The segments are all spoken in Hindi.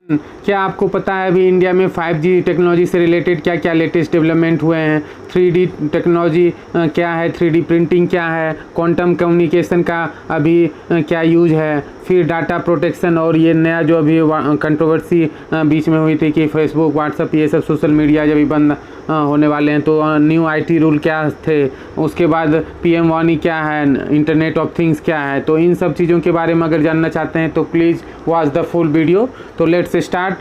क्या आपको पता है अभी इंडिया में 5G टेक्नोलॉजी से रिलेटेड क्या क्या लेटेस्ट डेवलपमेंट हुए हैं? 3D टेक्नोलॉजी क्या है, 3D प्रिंटिंग क्या है, क्वांटम कम्युनिकेशन का अभी क्या यूज है, फिर डाटा प्रोटेक्शन और ये नया जो अभी कंट्रोवर्सी बीच में हुई थी कि फेसबुक, व्हाट्सअप ये सब सोशल मीडिया जब भी बंद होने वाले हैं तो न्यू IT रूल क्या थे, उसके बाद PM वाणी क्या है, इंटरनेट ऑफ थिंग्स क्या है। तो इन सब चीज़ों के बारे में अगर जानना चाहते हैं तो please watch the full video. तो let's start.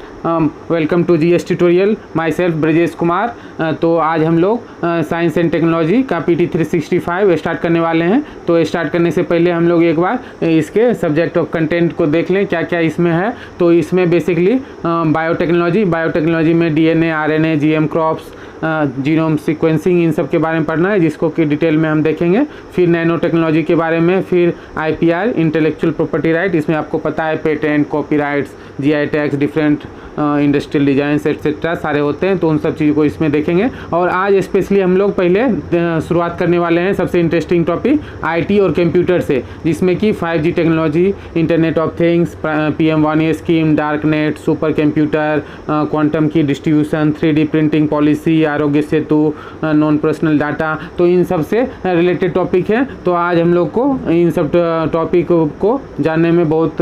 Welcome to GS tutorial, myself Brajesh Kumar. तो आज हम लोग साइंस एंड टेक्नोलॉजी का PT 365 स्टार्ट करने वाले हैं। तो स्टार्ट करने से पहले हम लोग एक बार इसके सब्जेक्ट ऑफ कंटेंट को देख लें क्या क्या इसमें है। तो इसमें बेसिकली बायोटेक्नोलॉजी में DNA, RNA, GM crops, genome sequencing इन सब के बारे में पढ़ना है, जिसको कि डिटेल में हम देखेंगे। फिर नैनो टेक्नोलॉजी के बारे में, फिर IPR इंटेलेक्चुअल प्रॉपर्टी राइट, इसमें आपको पता है patent, copyrights, GI tax, different industrial designs etcetera सारे होते हैं। तो उन सब चीज़ों को इसमें देखेंगे। और आज स्पेशली हम लोग पहले शुरुआत करने वाले हैं सबसे इंटरेस्टिंग टॉपिक IT और कंप्यूटर से, जिसमें कि 5G technology, internet of things, PM वाणी scheme, dark net, super computer, quantum की distribution, 3D printing policy, Aarogya Setu, non personal data. तो इन सब से रिलेटेड टॉपिक है। तो आज हम लोग को इन सब टॉपिक को जानने में बहुत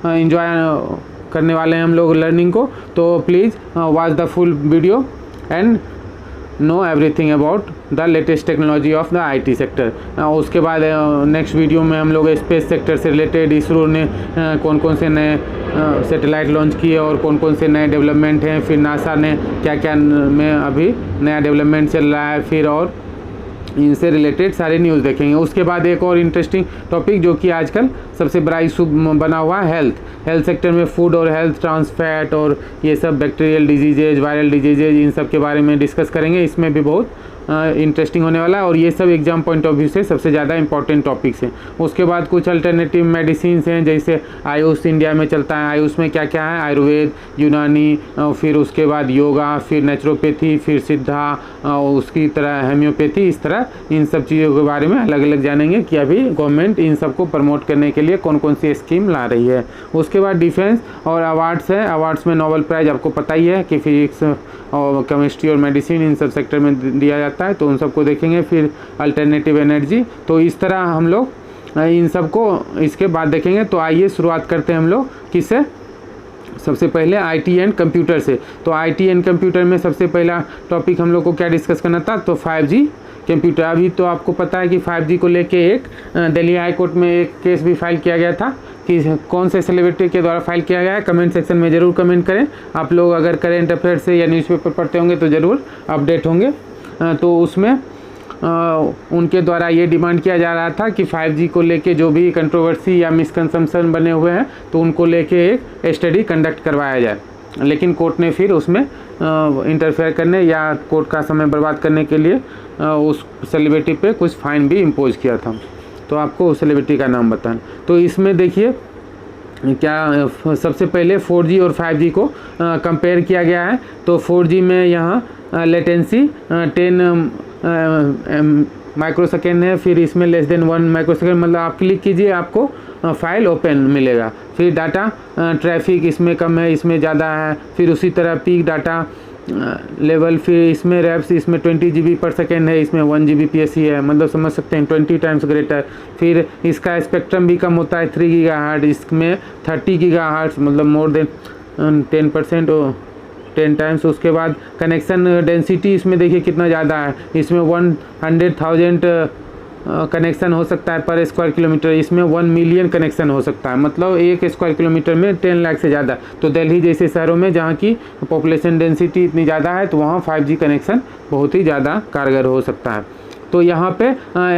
इंजॉय करने वाले हैं हम लोग लर्निंग को। तो please watch the full video and know everything about the latest technology of the IT sector. उसके बाद नेक्स्ट वीडियो में हम लोग स्पेस सेक्टर से रिलेटेड इसरो ने कौन कौन से नए सैटेलाइट लॉन्च किए और कौन कौन से नए डेवलपमेंट हैं, फिर नासा ने क्या क्या में अभी नया डेवलपमेंट चल रहा है, फिर और इनसे रिलेटेड सारे न्यूज़ देखेंगे। उसके बाद एक और इंटरेस्टिंग टॉपिक जो कि आजकल सबसे बड़ा इशू बना हुआ है, हेल्थ सेक्टर में फूड और हेल्थ, ट्रांसफैट और ये सब बैक्टीरियल डिजीजेज, वायरल डिजीजेज, इन सब के बारे में डिस्कस करेंगे। इसमें भी बहुत इंटरेस्टिंग होने वाला है और ये सब एग्जाम पॉइंट ऑफ व्यू से सबसे ज़्यादा इंपॉर्टेंट टॉपिक्स हैं। उसके बाद कुछ अल्टरनेटिव मेडिसिन हैं, जैसे आयुष इंडिया में चलता है। आयुष में क्या क्या है, आयुर्वेद, यूनानी, फिर उसके बाद योगा, फिर नेचुरोपैथी, फिर सिद्धा, उसकी तरह होम्योपैथी, इस तरह इन सब चीज़ों के बारे में अलग अलग जानेंगे कि अभी गवर्नमेंट इन सबको प्रमोट करने के लिए कौन कौन सी स्कीम ला रही है। उसके बाद डिफेंस और अवार्ड्स है। अवार्ड्स में नोबेल प्राइज़ आपको पता ही है कि फिजिक्स और केमिस्ट्री और मेडिसिन इन सब सेक्टर में दिया जाता है, तो उन सबको देखेंगे। फिर अल्टरनेटिव एनर्जी, तो इस तरह हम लोग इन सबको इसके बाद देखेंगे। तो आइए शुरुआत करते हैं हम लोग किससे, सबसे पहले IT एंड कंप्यूटर से। तो IT एंड कंप्यूटर में सबसे पहला टॉपिक हम लोग को क्या डिस्कस करना था, तो 5G कंप्यूटर। अभी तो आपको पता है कि 5G को लेके एक दिल्ली हाई कोर्ट में एक केस भी फाइल किया गया था कि कौन से सेलिब्रिटी के द्वारा फाइल किया गया है। कमेंट सेक्शन में ज़रूर कमेंट करें। आप लोग अगर करेंट अफेयर से या न्यूज़पेपर पढ़ते होंगे तो ज़रूर अपडेट होंगे। तो उसमें उनके द्वारा ये डिमांड किया जा रहा था कि 5G को लेके जो भी कंट्रोवर्सी या मिसकंसेप्शन बने हुए हैं तो उनको लेके एक स्टडी कंडक्ट करवाया जाए। लेकिन कोर्ट ने फिर उसमें इंटरफेयर करने या कोर्ट का समय बर्बाद करने के लिए उस सेलिब्रिटी पे कुछ फाइन भी इम्पोज किया था। तो आपको उस सेलिब्रिटी का नाम बताएं। तो इसमें देखिए क्या सबसे पहले 4G और 5G को कंपेयर किया गया है। तो 4G में यहाँ लेटेंसी 10 माइक्रोसेकेंड है, फिर इसमें लेस देन 1 माइक्रोसेकेंड, मतलब आप क्लिक कीजिए आपको फाइल ओपन मिलेगा। फिर डाटा ट्रैफिक इसमें कम है, इसमें ज़्यादा है। फिर उसी तरह पीक डाटा लेवल, फिर इसमें रैप्स इसमें 20 GB पर सेकेंड है, इसमें 1 Gbps ही है, मतलब समझ सकते हैं 20 टाइम्स ग्रेटर। फिर इसका स्पेक्ट्रम भी कम होता है 3 GHz, इसमें 30 GHz, मतलब मोर देन 10% और 10 टाइम्स। उसके बाद कनेक्शन डेंसिटी इसमें देखिए कितना ज़्यादा है, इसमें 100,000 कनेक्शन हो सकता है पर स्क्वायर किलोमीटर, इसमें 1 मिलियन कनेक्शन हो सकता है, मतलब एक स्क्वायर किलोमीटर में 10 लाख से ज़्यादा। तो दिल्ली जैसे शहरों में जहाँ की पॉपुलेशन डेंसिटी इतनी ज़्यादा है तो वहाँ 5G कनेक्शन बहुत ही ज़्यादा कारगर हो सकता है। तो यहाँ पे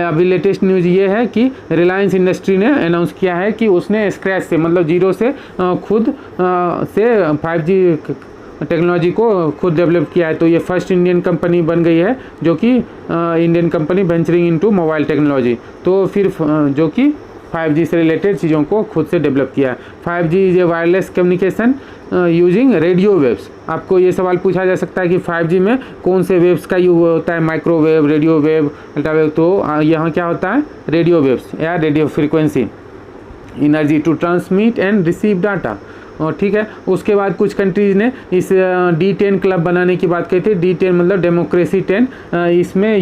अभी लेटेस्ट न्यूज़ ये है कि रिलायंस इंडस्ट्री ने अनाउंस किया है कि उसने स्क्रैच से, मतलब जीरो से खुद से 5G टेक्नोलॉजी को खुद डेवलप किया है। तो ये फर्स्ट इंडियन कंपनी बन गई है जो कि Indian company venturing into mobile technology, तो फिर जो कि 5G से रिलेटेड चीज़ों को खुद से डेवलप किया है। 5G is a wireless communication using radio waves. आपको ये सवाल पूछा जा सकता है कि 5G में कौन से वेव्स का यूज होता है, माइक्रोवेव, रेडियो वेव, अल्ट्रावेव। तो यहाँ क्या होता है, रेडियो वेव्स या radio frequency energy to transmit and receive data. ठीक है। उसके बाद कुछ कंट्रीज़ ने इस D10 क्लब बनाने की बात कही थी। D10 मतलब डेमोक्रेसी 10। इसमें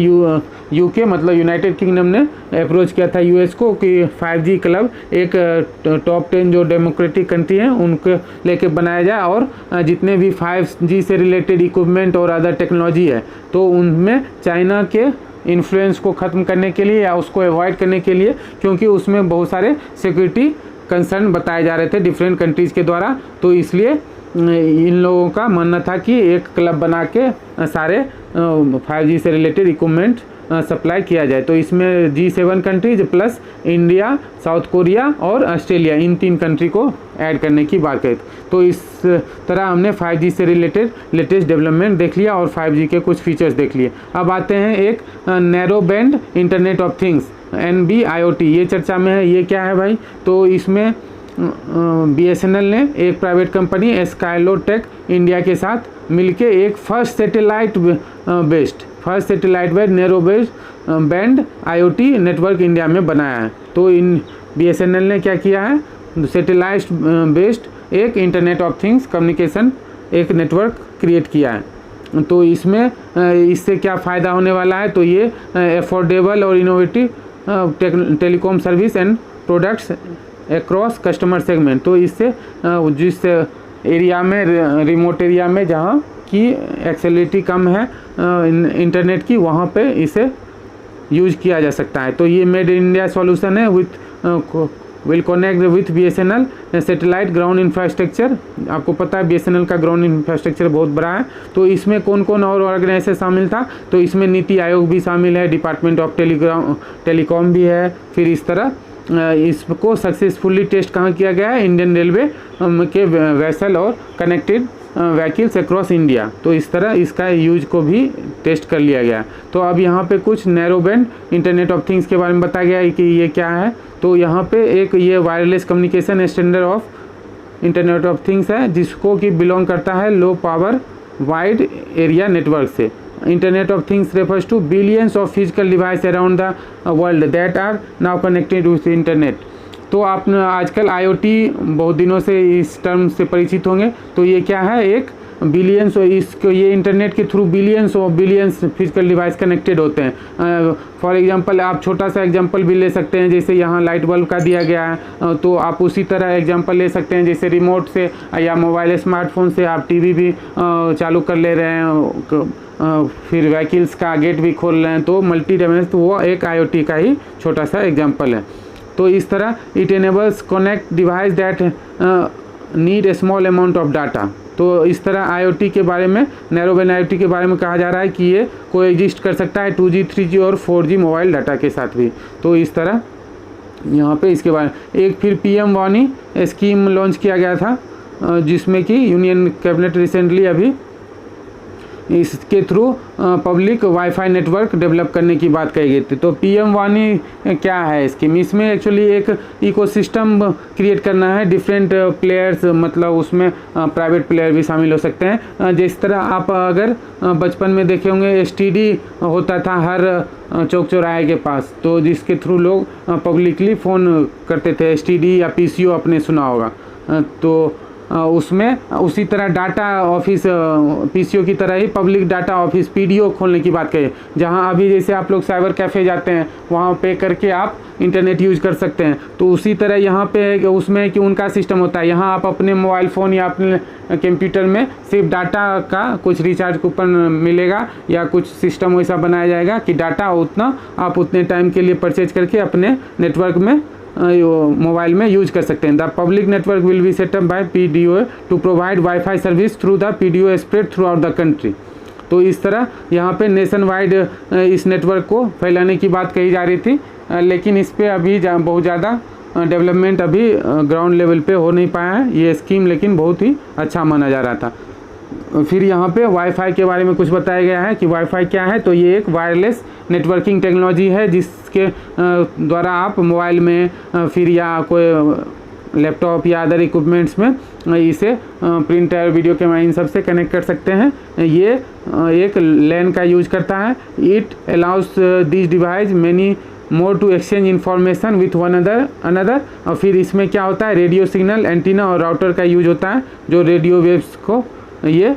यूके मतलब यूनाइटेड किंगडम ने अप्रोच किया था यूएस को कि 5G क्लब एक टॉप 10 जो डेमोक्रेटिक कंट्री हैं उनको लेके बनाया जाए, और जितने भी 5G से रिलेटेड इक्विपमेंट और अदर टेक्नोलॉजी है तो उनमें चाइना के इन्फ्लुएंस को ख़त्म करने के लिए या उसको अवॉइड करने के लिए, क्योंकि उसमें बहुत सारे सिक्योरिटी कंसर्न बताए जा रहे थे डिफरेंट कंट्रीज़ के द्वारा, तो इसलिए इन लोगों का मानना था कि एक क्लब बना के सारे 5G से रिलेटेड इक्विपमेंट सप्लाई किया जाए। तो इसमें G7 countries plus India, south Korea और ऑस्ट्रेलिया, इन 3 कंट्री को ऐड करने की बात कही। तो इस तरह हमने 5G से रिलेटेड लेटेस्ट डेवलपमेंट देख लिया और 5G के कुछ फीचर्स देख लिए। अब आते हैं एक narrow band internet of things NB-IoT, ये चर्चा में है। ये क्या है भाई? तो इसमें BSNL ने एक प्राइवेट कंपनी स्काइलोटेक इंडिया के साथ मिलके एक first satellite based narrow band IoT network India में बनाया है। तो इन BSNL ने क्या किया है? सैटेलाइट बेस्ड एक इंटरनेट ऑफ थिंग्स कम्युनिकेशन एक नेटवर्क क्रिएट किया है। तो इसमें इससे क्या फ़ायदा होने वाला है? तो ये अफोर्डेबल और innovative telecom service and products across customer segment. तो इससे जिस एरिया में रिमोट एरिया में जहाँ की एक्सेसिबिलिटी कम है इंटरनेट की, वहाँ पे इसे यूज किया जा सकता है। तो ये मेड इन इंडिया सॉल्यूशन है will connect with BSNL satellite ground infrastructure. आपको पता है BSNL का ग्राउंड इंफ्रास्ट्रक्चर बहुत बड़ा है। तो इसमें कौन कौन और ऑर्गेनाइजेशन शामिल था? तो इसमें नीति आयोग भी शामिल है, डिपार्टमेंट ऑफ टेलीकॉम भी है। फिर इस तरह इसको सक्सेसफुली टेस्ट कहाँ किया गया है? इंडियन रेलवे के वेसल और कनेक्टेड व्हीकल्स अक्रॉस इंडिया। तो इस तरह इसका यूज को भी टेस्ट कर लिया गया। तो अब यहाँ पे कुछ narrow band internet of things के बारे में बताया गया है कि ये क्या है। तो यहाँ पे एक ये wireless communication standard of internet of things है, जिसको कि बिलोंग करता है low power wide area network से। Internet of Things refers to billions of physical devices around the world that are now connected with the internet। तो आप आजकल IoT बहुत दिनों से इस टर्म से परिचित होंगे। तो ये क्या है? एक बिलियंस, इसको ये इंटरनेट के through billions physical device connected होते हैं। फॉर एग्जांपल आप छोटा सा एग्जांपल भी ले सकते हैं, जैसे यहाँ लाइट बल्ब का दिया गया है, तो आप उसी तरह एग्जांपल ले सकते हैं जैसे रिमोट से या मोबाइल स्मार्टफोन से आप TV भी चालू कर ले रहे हैं, फिर व्हीकल्स का गेट भी खोल रहे हैं, तो मल्टी डायमेंशनल, तो वो एक IoT का ही छोटा सा एग्जांपल है। तो इस तरह it enables connect device that need a small amount of data. तो इस तरह IoT के बारे में, नैरो बैंड IoT के बारे में कहा जा रहा है कि ये कोएग्जिस्ट कर सकता है 2G 3G और 4G मोबाइल डाटा के साथ भी। तो इस तरह यहाँ पे इसके बारे में एक फिर PM वानी स्कीम लॉन्च किया गया था, जिसमें कि यूनियन कैबिनेट रिसेंटली अभी इसके through public wifi network develop करने की बात कही गई थी। तो PM वानी क्या है स्कीम? इसमें एक्चुअली एक इकोसिस्टम क्रिएट करना है, डिफरेंट प्लेयर्स, मतलब उसमें प्राइवेट प्लेयर भी शामिल हो सकते हैं। जिस तरह आप अगर बचपन में देखे होंगे STD होता था हर चौक चौराहे के पास, तो जिसके थ्रू लोग पब्लिकली फ़ोन करते थे, STD या PCO आपने सुना होगा। तो उसमें उसी तरह डाटा ऑफिस PCO की तरह ही पब्लिक डाटा ऑफिस PDO खोलने की बात कही, जहां अभी जैसे आप लोग साइबर कैफ़े जाते हैं वहां पे करके आप इंटरनेट यूज कर सकते हैं। तो उसी तरह यहाँ पे उसमें कि उनका सिस्टम होता है, यहाँ आप अपने मोबाइल फ़ोन या अपने कंप्यूटर में सिर्फ डाटा का कुछ रिचार्ज कूपन मिलेगा या कुछ सिस्टम वैसा बनाया जाएगा कि डाटा उतना आप उतने टाइम के लिए परचेज करके अपने नेटवर्क में मोबाइल में यूज कर सकते हैं। The public network will be setup by PDO to provide WiFi service through the PDO spread throughout the country. तो इस तरह यहाँ पे नेशन वाइड इस नेटवर्क को फैलाने की बात कही जा रही थी, लेकिन इस पर अभी बहुत ज़्यादा डेवलपमेंट अभी ग्राउंड लेवल पे हो नहीं पाया है। ये स्कीम लेकिन बहुत ही अच्छा माना जा रहा था। फिर यहाँ पे वाईफाई के बारे में कुछ बताया गया है कि वाईफाई क्या है। तो ये एक वायरलेस नेटवर्किंग टेक्नोलॉजी है जिसके द्वारा आप मोबाइल में फिर या कोई लैपटॉप या अदर इक्विपमेंट्स में इसे प्रिंटर, वीडियो कैमरा इन सब से कनेक्ट कर सकते हैं। ये एक LAN का यूज करता है। It allows this device many more to exchange information with one another. और फिर इसमें क्या होता है, रेडियो सिग्नल, एंटीना और राउटर का यूज होता है जो रेडियो वेव्स को ये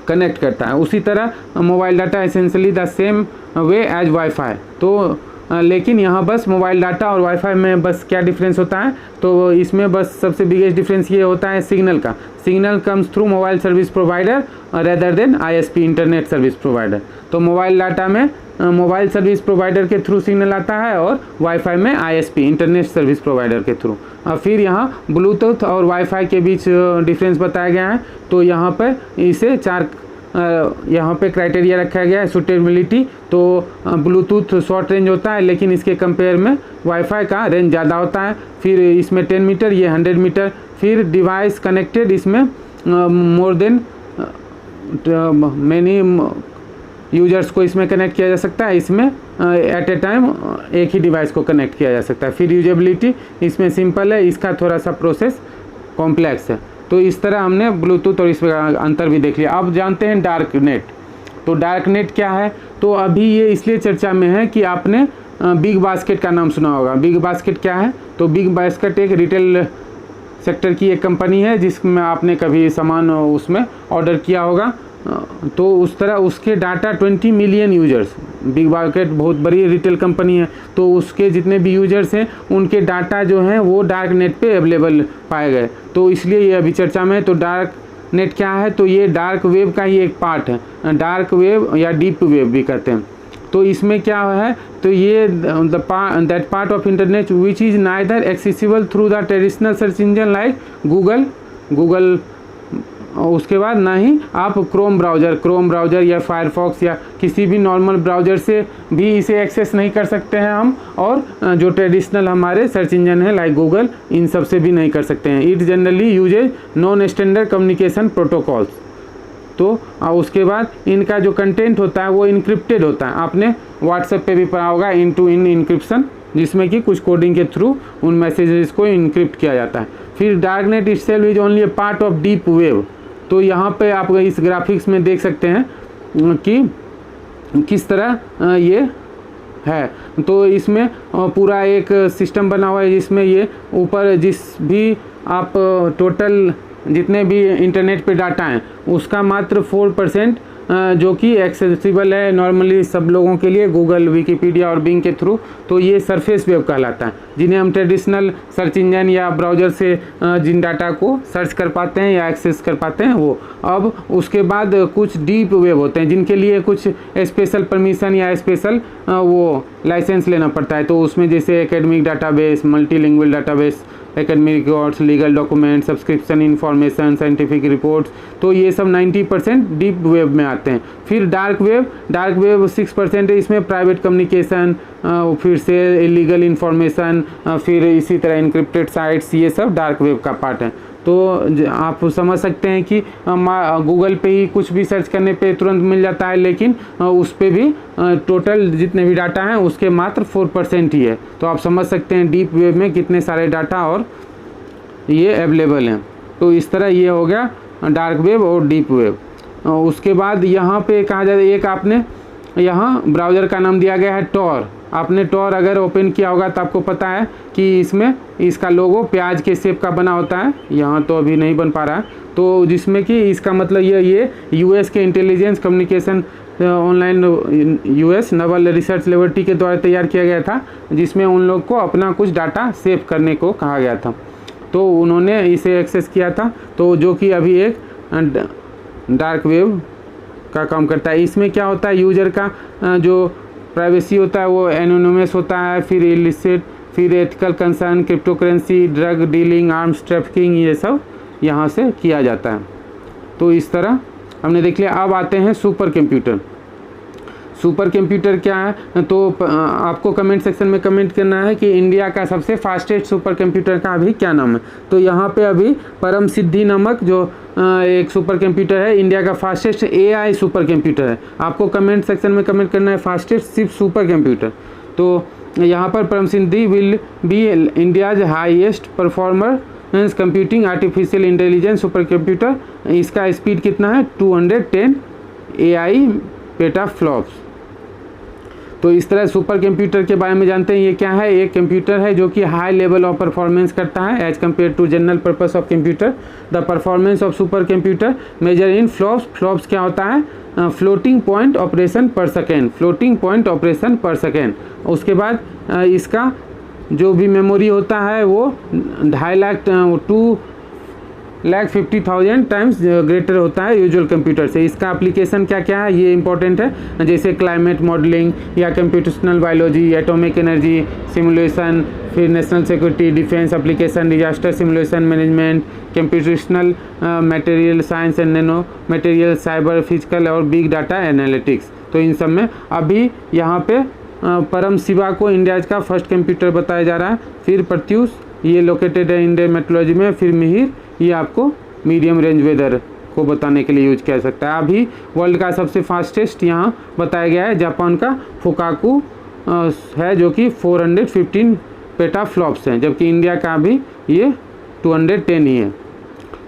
कनेक्ट करता है। उसी तरह mobile data essentially the same way as WiFi. तो लेकिन यहाँ बस मोबाइल डाटा और वाईफाई में बस क्या डिफरेंस होता है, तो इसमें बस सबसे बिगेस्ट डिफरेंस ये होता है सिग्नल का। Signal comes through mobile service provider rather than ISP, internet service provider. तो मोबाइल डाटा में मोबाइल सर्विस प्रोवाइडर के थ्रू सिग्नल आता है और वाईफाई में आईएसपी, इंटरनेट सर्विस प्रोवाइडर के थ्रू। फिर यहाँ ब्लूटूथ और वाईफाई के बीच डिफरेंस बताया गया है। तो यहाँ पर इसे चार यहाँ पे क्राइटेरिया रखा गया है सूटेबिलिटी। तो ब्लूटूथ शॉर्ट रेंज होता है लेकिन इसके कंपेयर में वाईफाई का रेंज ज़्यादा होता है। फिर इसमें 10 मीटर, ये 100 मीटर। फिर डिवाइस कनेक्टेड, इसमें मोर देन मैनी यूजर्स को इसमें कनेक्ट किया जा सकता है। इसमें एट ए टाइम एक ही डिवाइस को कनेक्ट किया जा सकता है। फिर यूजेबिलिटी, इसमें सिंपल है, इसका थोड़ा सा प्रोसेस कॉम्प्लेक्स है। तो इस तरह हमने ब्लूटूथ और इसमें अंतर भी देख लिया। अब जानते हैं डार्क नेट। तो डार्क नेट क्या है, तो अभी ये इसलिए चर्चा में है कि आपने बिग बास्केट का नाम सुना होगा। बिग बास्केट क्या है, तो बिग बास्केट एक रिटेल सेक्टर की एक कंपनी है जिसमें आपने कभी सामान उसमें ऑर्डर किया होगा। तो उस तरह उसके data 20 million users, big basket बहुत बड़ी रिटेल कंपनी है, तो उसके जितने भी यूजर्स हैं उनके डाटा जो हैं वो डार्क नेट पे अवेलेबल पाए गए। तो इसलिए ये अभी चर्चा में है। तो डार्क नेट क्या है, तो ये डार्क वेब का ही एक पार्ट है। डार्क वेब या डीप वेब भी कहते हैं। तो इसमें क्या है, तो ये that part of internet which is neither accessible through the traditional search engine like Google उसके बाद ना ही आप क्रोम ब्राउज़र या फायरफॉक्स या किसी भी नॉर्मल ब्राउज़र से भी इसे एक्सेस नहीं कर सकते हैं हम। और जो ट्रेडिशनल हमारे सर्च इंजन है लाइक गूगल, इन सब से भी नहीं कर सकते हैं। It generally uses non standard communication protocols. तो उसके बाद इनका जो कंटेंट होता है वो इनक्रिप्टेड होता है। आपने व्हाट्सएप पे भी पढ़ा होगा इन टू इन इनक्रिप्शन, जिसमें कि कुछ कोडिंग के थ्रू उन मैसेजेस को इनक्रिप्ट किया जाता है। फिर dark net itself is only A part of deep web. तो यहाँ पे आप इस ग्राफिक्स में देख सकते हैं कि किस तरह ये है। तो इसमें पूरा एक सिस्टम बना हुआ है जिसमें ये ऊपर जिस भी आप टोटल जितने भी इंटरनेट पे डाटा हैं उसका मात्र 4% जो कि एक्सेसिबल है नॉर्मली सब लोगों के लिए, गूगल, विकिपीडिया और बिंग के थ्रू। तो ये सरफेस वेब कहलाता है, जिन्हें हम ट्रेडिशनल सर्च इंजन या ब्राउज़र से जिन डाटा को सर्च कर पाते हैं या एक्सेस कर पाते हैं वो। अब उसके बाद कुछ डीप वेब होते हैं जिनके लिए कुछ स्पेशल परमिशन या स्पेशल वो लाइसेंस लेना पड़ता है। तो उसमें जैसे academic database, multilingual database, academic records, legal document, subscription information, scientific reports, तो ये सब 90% डीप वेब में आते हैं। फिर डार्क वेब 6% है, इसमें प्राइवेट कम्युनिकेशन, फिर से इलीगल इन्फॉर्मेशन, फिर इसी तरह इनक्रिप्टेड साइट्स, ये सब डार्क वेब का पार्ट है। तो आप समझ सकते हैं कि गूगल पे ही कुछ भी सर्च करने पे तुरंत मिल जाता है, लेकिन उस पे भी टोटल जितने भी डाटा हैं उसके मात्र 4% ही है। तो आप समझ सकते हैं डीप वेब में कितने सारे डाटा और ये अवेलेबल हैं। तो इस तरह ये हो गया डार्क वेब और डीप वेब। उसके बाद यहाँ पे कहा जाए, एक आपने यहाँ ब्राउज़र का नाम दिया गया है टॉर। आपने टॉर अगर ओपन किया होगा तो आपको पता है कि इसमें इसका लोगो प्याज के शेप का बना होता है। यहाँ तो अभी नहीं बन पा रहा है, तो जिसमें कि इसका मतलब ये यूएस के intelligence communication online US Naval research laboratory के द्वारा तैयार किया गया था, जिसमें उन लोग को अपना कुछ डाटा सेव करने को कहा गया था। तो उन्होंने इसे एक्सेस किया था, तो जो कि अभी एक डार्क वेब का काम करता है। इसमें क्या होता है, यूजर का जो प्राइवेसी होता है वो एनोनिमस होता है, फिर इलिसिट, फिर ethical concern, crypto currency, drug dealing, arms trafficking, ये सब यहाँ से किया जाता है। तो इस तरह हमने देख लिया। अब आते हैं सुपर कंप्यूटर। सुपर कंप्यूटर क्या है, तो आपको कमेंट सेक्शन में कमेंट करना है कि इंडिया का सबसे फास्टेस्ट सुपर कंप्यूटर का अभी क्या नाम है। तो यहाँ पे अभी परम सिद्धि नामक जो एक सुपर कंप्यूटर है, इंडिया का फास्टेस्ट AI सुपर कंप्यूटर है। आपको कमेंट सेक्शन में कमेंट करना है फास्टेस्ट सिर्फ सुपर कंप्यूटर। तो यहाँ पर Param Siddhi will be India's highest performer computing artificial intelligence supercomputer. इसका स्पीड कितना है, 210 AI पेटाफ्लॉप्स। तो इस तरह सुपर कंप्यूटर के बारे में जानते हैं। ये क्या है, एक कंप्यूटर है जो कि हाई लेवल ऑफ परफॉर्मेंस करता है as compare to general purpose of computer. The performance of super computer measure in flops. Flops क्या होता है, floating point operation per second, floating point operation per second. उसके बाद इसका जो भी मेमोरी होता है वो 2,50,000 टाइम्स ग्रेटर होता है यूजुअल कंप्यूटर से। इसका एप्लीकेशन क्या क्या है ये इंपॉर्टेंट है, जैसे क्लाइमेट मॉडलिंग या computational biology, atomic energy simulation, फिर national security, defence application, disaster simulation management, computational material science and nanomaterial, cyber physical और बिग डाटा एनालिटिक्स। तो इन सब में अभी यहाँ पे परम शिवा को इंडिया का फर्स्ट कंप्यूटर बताया जा रहा है। फिर प्रत्यूष ये लोकेटेड है इंडियन मेट्रोलॉजी में। फिर मिहिर ये आपको मीडियम रेंज वेदर को बताने के लिए यूज किया सकता है। अभी वर्ल्ड का सबसे फास्टेस्ट यहाँ बताया गया है जापान का फुकाकू है जो कि 415 पेटा फ्लॉप्स हैं, जबकि इंडिया का भी ये 210 ही है।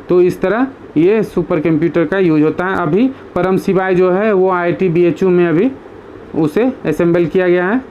तो इस तरह ये सुपर कंप्यूटर का यूज होता है। अभी परम शिवाय जो है वो IIT BHU में अभी उसे असेंबल किया गया है,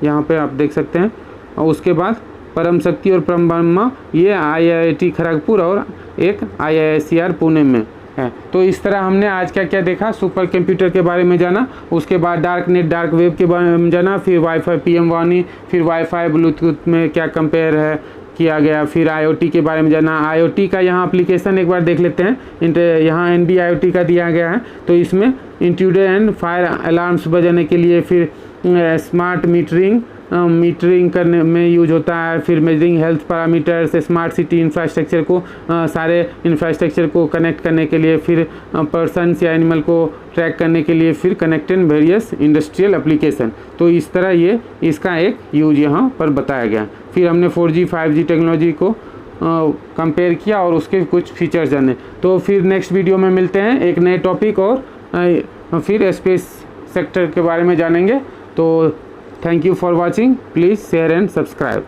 यहाँ पे आप देख सकते हैं। और उसके बाद परम शक्ति और परम ब्रह्मा ये IIT खड़गपुर और एक IISER पुणे में है। तो इस तरह हमने आज क्या क्या देखा, सुपर कंप्यूटर के बारे में जाना, उसके बाद डार्क नेट डार्क वेब के बारे में जाना, फिर वाईफाई PM वाणी, फिर वाईफाई ब्लूटूथ में क्या कंपेयर है किया गया, फिर IoT के बारे में जाना। IoT का यहाँ एप्लीकेशन एक बार देख लेते हैं। यहाँ NB IoT का दिया गया है, तो इसमें इंट्रूडर एंड फायर अलार्म्स बजाने के लिए, फिर स्मार्ट मीटरिंग करने में यूज होता है, फिर measuring health parameters, smart city infrastructure को सारे इंफ्रास्ट्रक्चर को कनेक्ट करने के लिए, फिर पर्सन्स या एनिमल को ट्रैक करने के लिए, फिर कनेक्टेड वेरियस इंडस्ट्रियल एप्लीकेशन। तो इस तरह ये इसका एक यूज यहाँ पर बताया गया। फिर हमने 4G 5G टेक्नोलॉजी को कंपेयर किया और उसके कुछ फीचर्स जाने। तो फिर नेक्स्ट वीडियो में मिलते हैं एक नए टॉपिक और फिर स्पेस सेक्टर के बारे में जानेंगे। तो thank you for watching, please share and subscribe.